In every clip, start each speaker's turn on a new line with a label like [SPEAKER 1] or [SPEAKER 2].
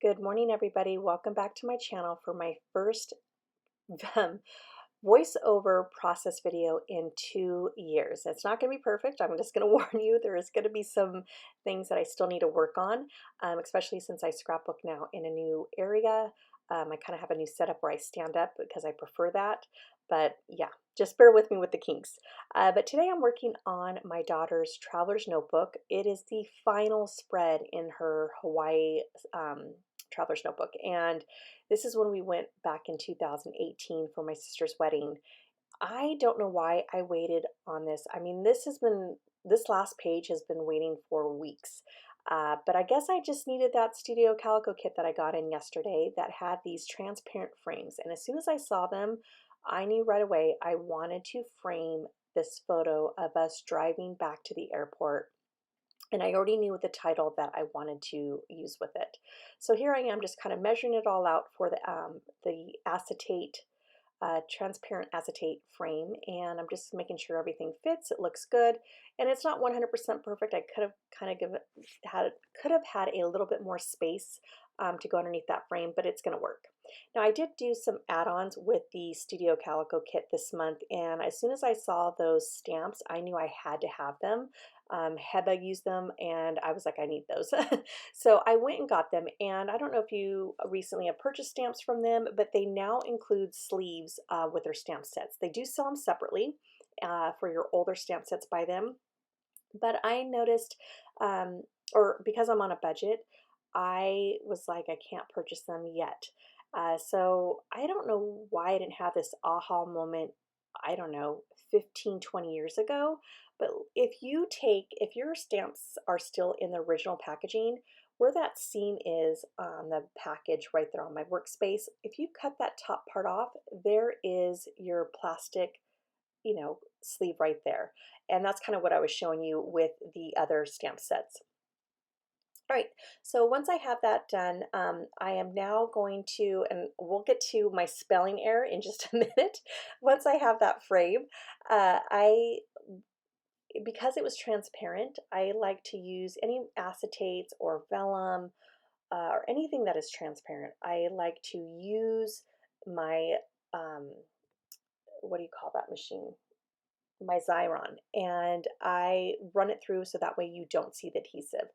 [SPEAKER 1] Good morning, everybody. Welcome back to my channel for my first um, voiceover process video in 2 years. It's not going to be perfect. I'm just going to warn you, there is going to be some things that I still need to work on, especially since I scrapbook now in a new area. I kind of have a new setup where I stand up because I prefer that. But yeah, just bear with me with the kinks. But today I'm working on my daughter's traveler's notebook. It is the final spread in her Hawaii traveler's notebook. And this is when we went back in 2018 for my sister's wedding. I don't know why I waited on this. I mean, this last page has been waiting for weeks. But I guess I just needed that Studio Calico kit that I got in yesterday that had these transparent frames. And as soon as I saw them, I knew right away I wanted to frame this photo of us driving back to the airport, and I already knew the title that I wanted to use with it. So here I am just kind of measuring it all out for the acetate, transparent acetate frame, and I'm just making sure everything fits, it looks good, and it's not 100% perfect. I could have kind of could have had a little bit more space to go underneath that frame, but it's going to work. Now I did do some add-ons with the Studio Calico kit this month, and as soon as I saw those stamps, I knew I had to have them. Heba used them, and I was like, I need those. So I went and got them, and I don't know if you recently have purchased stamps from them, but they now include sleeves with their stamp sets. They do sell them separately for your older stamp sets by them, but I noticed, or because I'm on a budget, I was like, I can't purchase them yet. So I don't know why I didn't have this aha moment, I don't know, 15, 20 years ago. But if your stamps are still in the original packaging, where that seam is on the package right there on my workspace, if you cut that top part off, there is your plastic, sleeve right there. And that's kind of what I was showing you with the other stamp sets. All right, so once I have that done, I am now going to, and we'll get to my spelling error in just a minute. Once I have that frame, because it was transparent, I like to use any acetates or vellum or anything that is transparent. I like to use my, um, what do you call that machine? My Xyron, and I run it through so that way you don't see the adhesive,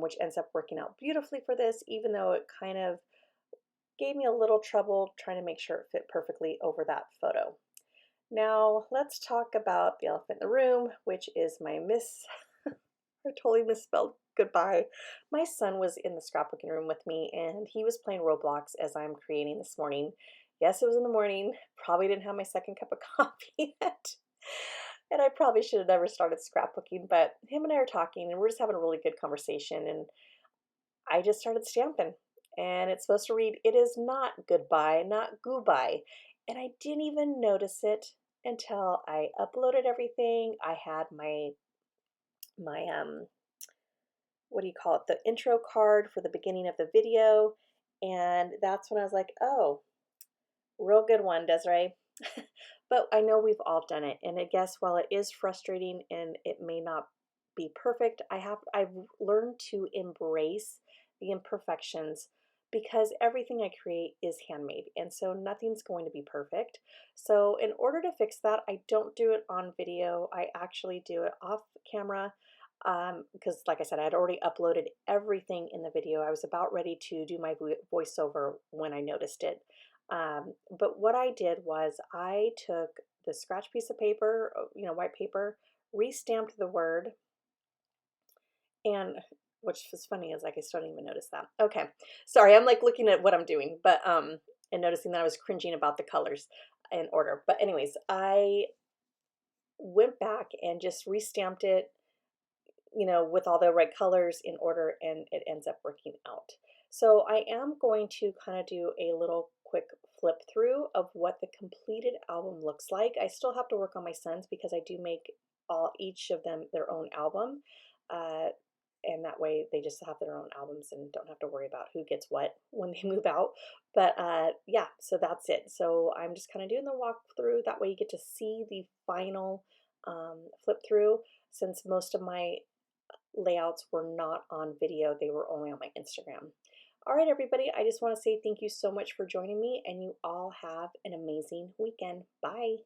[SPEAKER 1] which ends up working out beautifully for this, even though it kind of gave me a little trouble trying to make sure it fit perfectly over that photo. Now let's talk about the elephant in the room, which is my I totally misspelled goodbye. My son was in the scrapbooking room with me, and he was playing Roblox as I'm creating this morning. Yes, it was in the morning. Probably didn't have my second cup of coffee yet. And I probably should have never started scrapbooking, but him and I are talking and we're just having a really good conversation. And I just started stamping. And it's supposed to read, "It is not goodbye, not goodbye." And I didn't even notice it until I uploaded everything. I had my what do you call it? The intro card for the beginning of the video. And that's when I was like, oh, real good one, Desiree. But I know we've all done it. And I guess while it is frustrating and it may not be perfect, I've learned to embrace the imperfections because everything I create is handmade. And so nothing's going to be perfect. So in order to fix that, I don't do it on video. I actually do it off camera because like I said, I had already uploaded everything in the video. I was about ready to do my voiceover when I noticed it. But what I did was I took the scratch piece of paper, white paper, re-stamped the word, and which is funny is like I still didn't even notice that. Okay, sorry, I'm like looking at what I'm doing, but and noticing that I was cringing about the colors in order. But anyways, I went back and just re-stamped it, with all the right colors in order, and it ends up working out. So I am going to kind of do a little quick flip through of what the completed album looks like. I still have to work on my sons because I do make each of them their own album. And that way they just have their own albums and don't have to worry about who gets what when they move out. But yeah, so that's it. So I'm just kind of doing the walkthrough. That way you get to see the final flip through, since most of my layouts were not on video, they were only on my Instagram. All right, everybody, I just want to say thank you so much for joining me, and you all have an amazing weekend. Bye.